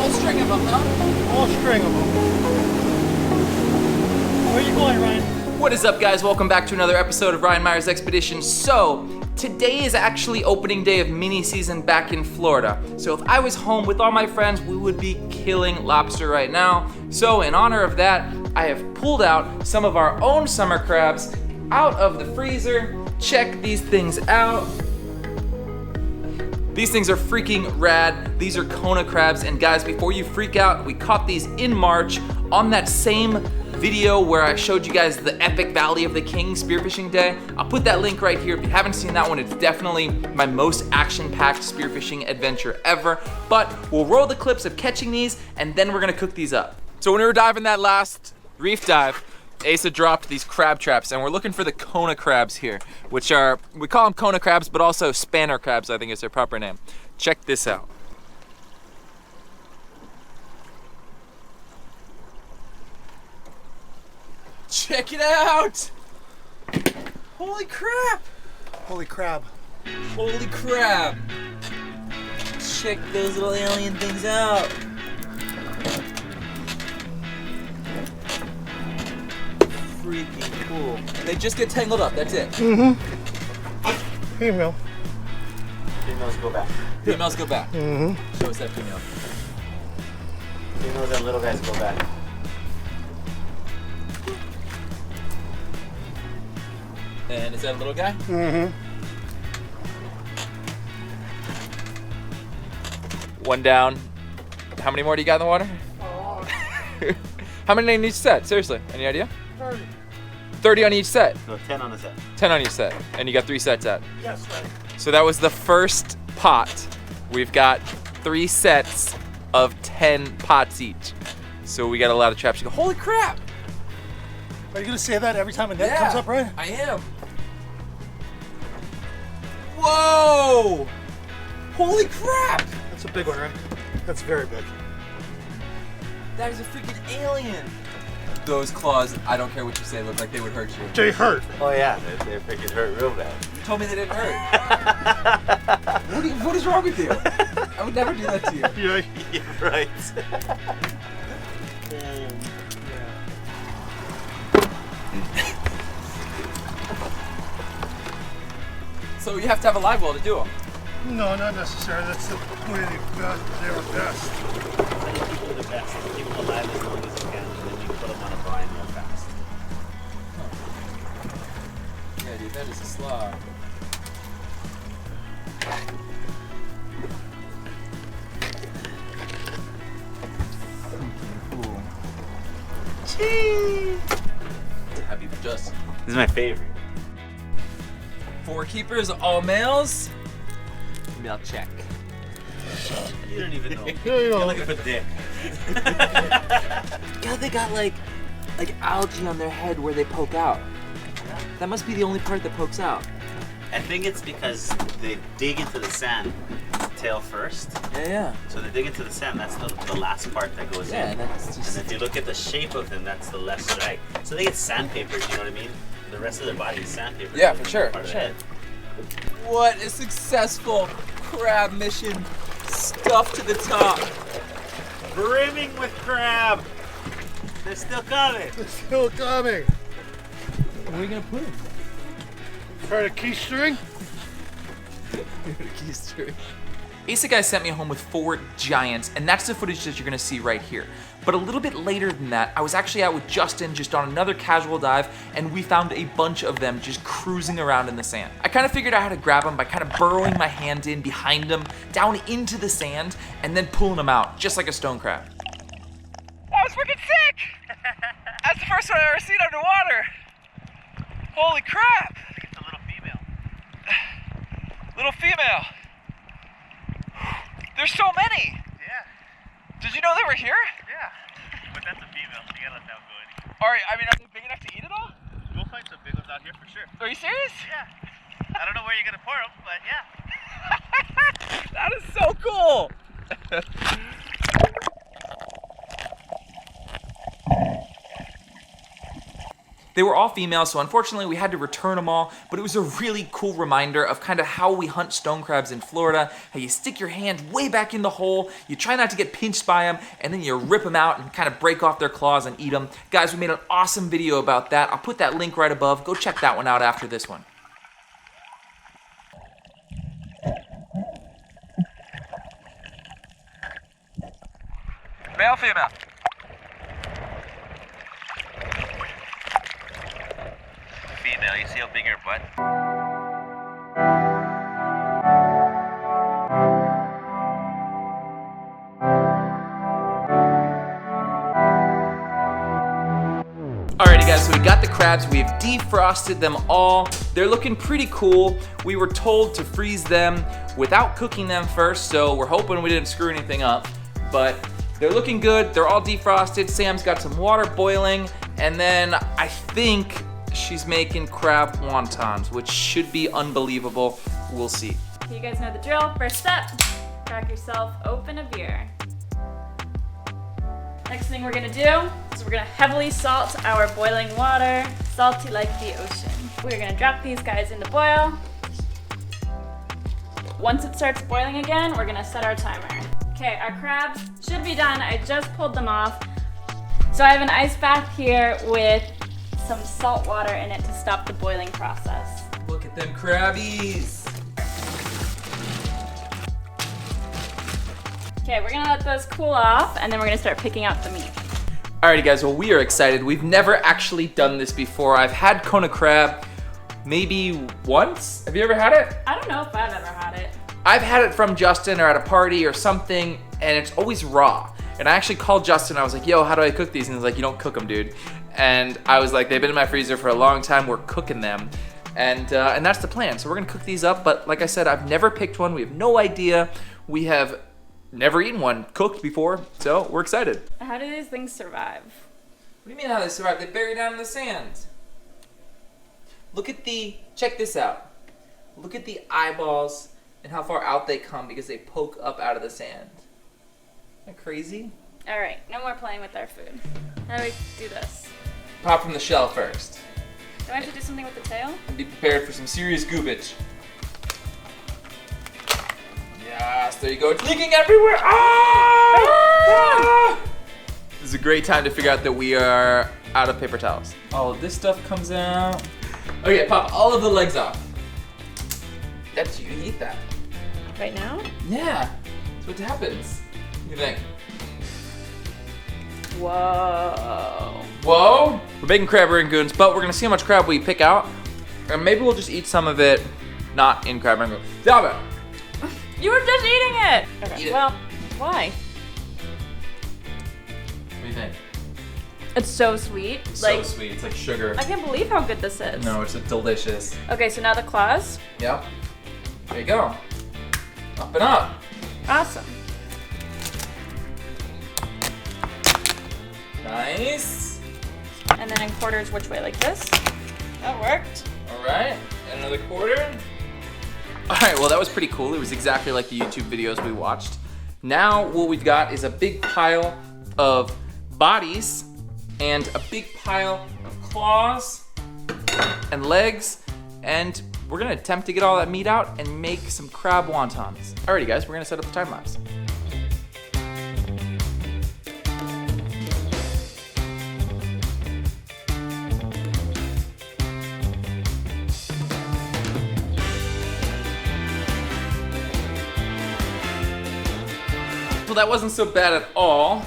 Whole string of them, huh? Whole string of them. Where are you going, Ryan? What is up, guys? Welcome back to another episode of Ryan Meyer's Expedition. So, today is actually opening day of mini season back in Florida. So if I was home with all my friends, we would be killing lobster right now. So in honor of that, I have pulled out some of our own summer crabs out of the freezer. Check these things out. These things are freaking rad. These are Kona crabs, and guys, before you freak out, we caught these in March on that same video where I showed you guys the epic Valley of the Kings spearfishing day. I'll put that link right here. If you haven't seen that one, it's definitely my most action-packed spearfishing adventure ever. But we'll roll the clips of catching these, and then we're gonna cook these up. So when we were diving that last reef dive, Asa dropped these crab traps, and we're looking for the Kona crabs here, which are, we call them Kona crabs, but also spanner crabs, I think is their proper name. Check this out. Check it out! Holy crap! Holy crab. Holy crap! Check those little alien things out. Freaking cool. They just get tangled up, that's it. Mm-hmm. Female. Females go back. Females go back. Mm-hmm. Show us that female. Females and little guys go back. And is that a little guy? Mm-hmm. One down. How many more do you got in the water? How many in each set? Seriously, any idea? 30. 30 on each set. No, 10 on the set. 10 on each set. And you got 3 sets out. Yes, right. So that was the first pot. We've got 3 sets of 10 pots each. So we got a lot of traps. You go, holy crap! Are you gonna say that every time a net comes up, Ryan? I am. Whoa! Holy crap! That's a big one, right? That's very big. That is a freaking alien. Those claws, I don't care what you say, look like they would hurt you. They hurt. Oh yeah, they freaking hurt real bad. You told me they didn't hurt. What is wrong with you? I would never do that to you. Yeah. You're right. So you have to have a live well to do them. No, not necessarily. That's the way they were best. I think people are the best. Keep them alive as long as you can, and then you put them on a brine real fast. Yeah, dude, that is a slog. Cool. Cheese! Happy for Justin. This is my favorite. 4 keepers, all males. Female check. You don't even know. You You're know. looking for dick. God, they got like algae on their head where they poke out. That must be the only part that pokes out. I think it's because they dig into the sand tail first. Yeah. So they dig into the sand, that's the last part that goes Yeah, in. that's just. And if you look at the shape of them, that's the left side. So they get sandpapered, you know what I mean? The rest of their body is sandpapered. Yeah, for sure. Part of the head. What a successful crab mission. Stuffed to the top. Brimming with crab. They're still coming. It's still coming. Where are you gonna put them? Try to key string. Asa guys sent me home with 4 giants, and that's the footage that you're gonna see right here. But a little bit later than that, I was actually out with Justin just on another casual dive, and we found a bunch of them just cruising around in the sand. I kind of figured out how to grab them by kind of burrowing my hand in behind them, down into the sand, and then pulling them out, just like a stone crab. That was freaking sick! That's the first one I've ever seen underwater. Holy crap! I think it's a little female. Little female. There's so many. Yeah. Did you know they were here? Yeah. But that's a female, so you gotta let that go in. Are they big enough to eat it all? We'll find some big ones out here for sure. Are you serious? Yeah. I don't know where you're gonna pour them, but yeah. That is so cool. They were all female, so unfortunately we had to return them all, but it was a really cool reminder of kind of how we hunt stone crabs in Florida, how you stick your hand way back in the hole, you try not to get pinched by them, and then you rip them out and kind of break off their claws and eat them. Guys, we made an awesome video about that. I'll put that link right above. Go check that one out after this one. Male, female? Female, you see how big her butt? Alrighty guys, so we got the crabs, we've defrosted them all. They're looking pretty cool. We were told to freeze them without cooking them first, so we're hoping we didn't screw anything up. But they're looking good, they're all defrosted. Sam's got some water boiling, and then I think she's making crab wontons, which should be unbelievable. We'll see. You guys know the drill. First step, crack yourself open a beer. Next thing we're gonna do is we're gonna heavily salt our boiling water, salty like the ocean. We're gonna drop these guys into boil. Once it starts boiling again, we're gonna set our timer. Okay, our crabs should be done. I just pulled them off. So I have an ice bath here with some salt water in it to stop the boiling process. Look at them crabbies. Okay, we're gonna let those cool off and then we're gonna start picking out the meat. Alrighty guys, well we are excited. We've never actually done this before. I've had Kona crab maybe once. Have you ever had it? I don't know if I've ever had it. I've had it from Justin or at a party or something, and it's always raw. And I actually called Justin, I was like, yo, how do I cook these? And he was like, you don't cook them, dude. And I was like, they've been in my freezer for a long time, we're cooking them. And that's the plan. So we're gonna cook these up, but like I said, I've never picked one. We have no idea. We have never eaten one cooked before, so we're excited. How do these things survive? What do you mean how they survive? They bury down in the sand. Check this out. Look at the eyeballs and how far out they come because they poke up out of the sand. Isn't that crazy? All right, no more playing with our food. How do we do this? Pop from the shell first. Do I have to do something with the tail? And be prepared for some serious goobage. Yes, there you go. It's leaking everywhere. Ah! This is a great time to figure out that we are out of paper towels. All of this stuff comes out. Okay, pop all of the legs off. That's you eat that. Right now? Yeah, that's what happens. What do you think? Whoa. Whoa! We're making crab rangoons, but we're gonna see how much crab we pick out. And maybe we'll just eat some of it not in crab rangoon. Stop it! You were just eating it! Okay, Eat it. well, why? What do you think? It's so sweet. So sweet, it's like sugar. I can't believe how good this is. No, it's delicious. Okay, so now the claws. Yep. There you go. Up and up. Awesome. Nice. And then in quarters, which way? Like this? That worked. All right, another quarter. All right, well that was pretty cool. It was exactly like the YouTube videos we watched. Now what we've got is a big pile of bodies and a big pile of claws and legs, and we're gonna attempt to get all that meat out and make some crab wontons. Alrighty guys, we're gonna set up the time lapse. Well, that wasn't so bad at all.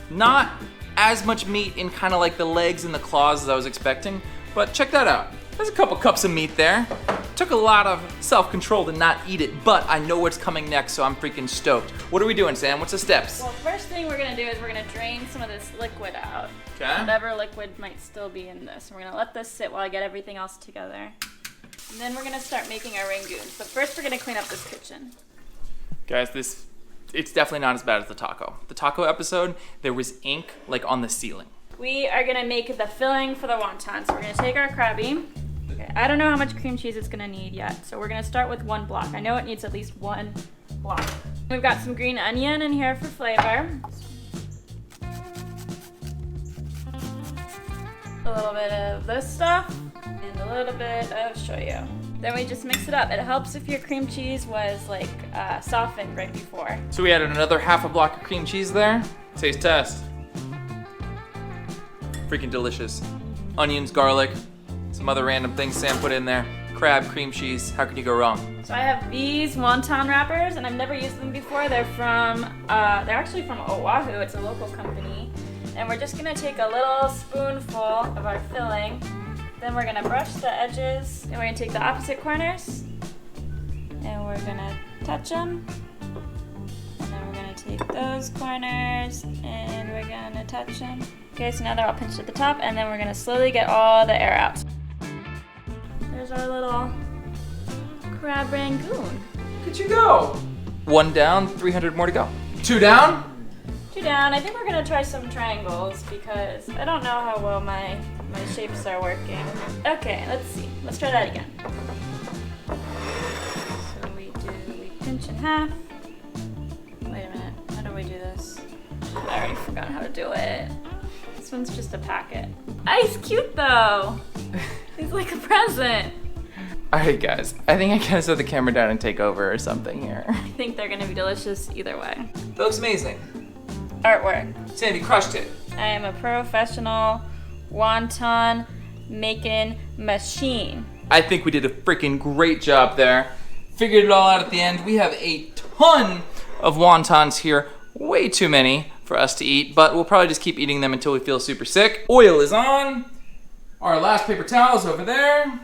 Not as much meat in kind of like the legs and the claws as I was expecting, but check that out. There's a couple cups of meat there. Took a lot of self-control to not eat it, but I know what's coming next, so I'm freaking stoked. What are we doing, Sam? What's the steps? Well, first thing we're gonna do is we're gonna drain some of this liquid out. Okay. Whatever liquid might still be in this. We're gonna let this sit while I get everything else together. And then we're gonna start making our rangoons. But first we're gonna clean up this kitchen. Guys, it's definitely not as bad as the taco. The taco episode, there was ink like on the ceiling. We are gonna make the filling for the wonton. So we're gonna take our crabby. Okay, I don't know how much cream cheese it's gonna need yet, so we're gonna start with 1 block. I know it needs at least 1 block. We've got some green onion in here for flavor. A a little bit of this stuff, and a little bit of shoyu. Then we just mix it up. It helps if your cream cheese was like softened right before. So we added another half a block of cream cheese there. Taste test. Freaking delicious. Onions, garlic, some other random things Sam put in there. Crab, cream cheese, how could you go wrong? So I have these wonton wrappers, and I've never used them before. They're actually from Oahu. It's a local company. And we're just gonna take a little spoonful of our filling. Then we're gonna brush the edges, and we're gonna take the opposite corners, and we're gonna touch them. And then we're gonna take those corners, and we're gonna touch them. Okay, so now they're all pinched at the top, and then we're gonna slowly get all the air out. There's our little crab rangoon. Look at you go. 1 down, 300 more to go. 2 down? 2 down. I think we're gonna try some triangles because I don't know how well my shapes are working. Okay, let's see. Let's try that again. So we pinch in half. Wait a minute, how do we do this? I already forgot how to do it. This one's just a packet. He's cute though. He's like a present. Alright guys, I think I gotta set the camera down and take over or something here. I think they're gonna be delicious either way. That looks amazing. Artwork. Sam, you crushed it. I am a professional wonton making machine. I think we did a freaking great job there. Figured it all out at the end. We have a ton of wontons here. Way too many for us to eat, but we'll probably just keep eating them until we feel super sick. Oil is on. Our last paper towel's over there.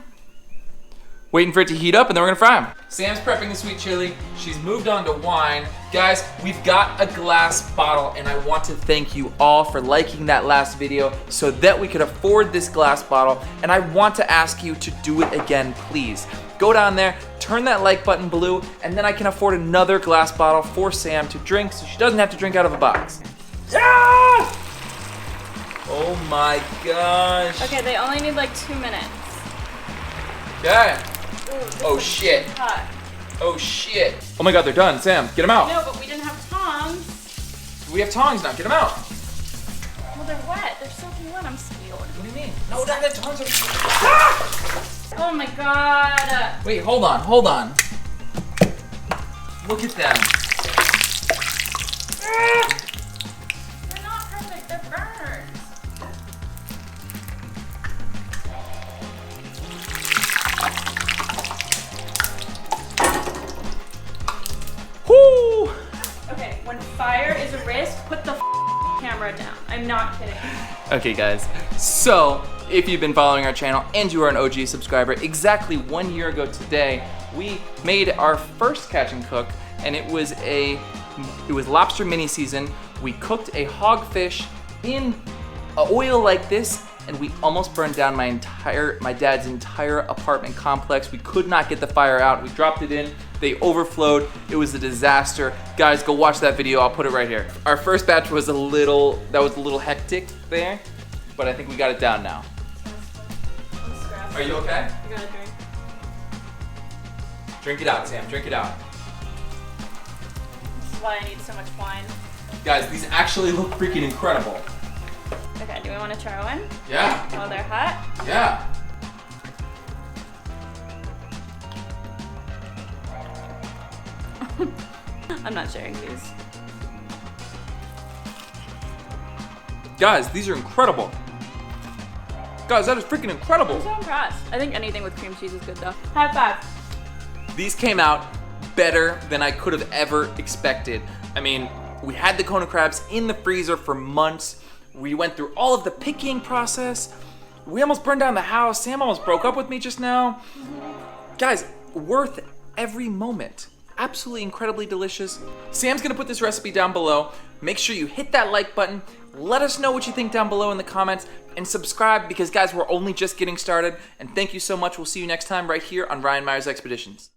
Waiting for it to heat up, and then we're gonna fry them. Sam's prepping the sweet chili. She's moved on to wine. Guys, we've got a glass bottle, and I want to thank you all for liking that last video so that we could afford this glass bottle, and I want to ask you to do it again, please. Go down there, turn that like button blue, and then I can afford another glass bottle for Sam to drink so she doesn't have to drink out of a box. Yeah! Oh my gosh. Okay, they only need like 2 minutes. Okay. Ooh, Oh shit. hot. Oh shit. Oh my god, they're done. Sam, get them out. No, but we didn't have tongs. We have tongs now, get them out. Well, they're wet. They're soaking wet. I'm scared. What do you mean? No, not the tongs are... Ah! Oh my god. Wait, hold on, hold on. Look at them. Ah! They're not perfect. They're burned. Whoo! Okay, when fire is a risk, put the camera down. I'm not kidding. Okay guys, so if you've been following our channel and you are an OG subscriber, exactly 1 year ago today, we made our first catch and cook, and it was lobster mini season. We cooked a hogfish in oil like this, and we almost burned down my dad's entire apartment complex. We could not get the fire out. We dropped it in, they overflowed. It was a disaster. Guys, go watch that video. I'll put it right here. Our first batch was a little hectic there, but I think we got it down now. Are you okay? I got a drink. Drink it out, Sam, drink it out. This is why I need so much wine. Guys, these actually look freaking incredible. Okay, do we want to try one? Yeah, While they're hot? yeah. I'm not sharing these. Guys, these are incredible. Guys, that is freaking incredible. I'm so impressed. I think anything with cream cheese is good though. High five. These came out better than I could have ever expected. I mean, we had the Kona crabs in the freezer for months. We went through all of the picking process. We almost burned down the house. Sam almost broke up with me just now. Guys, worth every moment. Absolutely incredibly delicious. Sam's gonna put this recipe down below. Make sure you hit that like button. Let us know what you think down below in the comments, and subscribe because guys, we're only just getting started. And thank you so much. We'll see you next time right here on Ryan Meyer's Expeditions.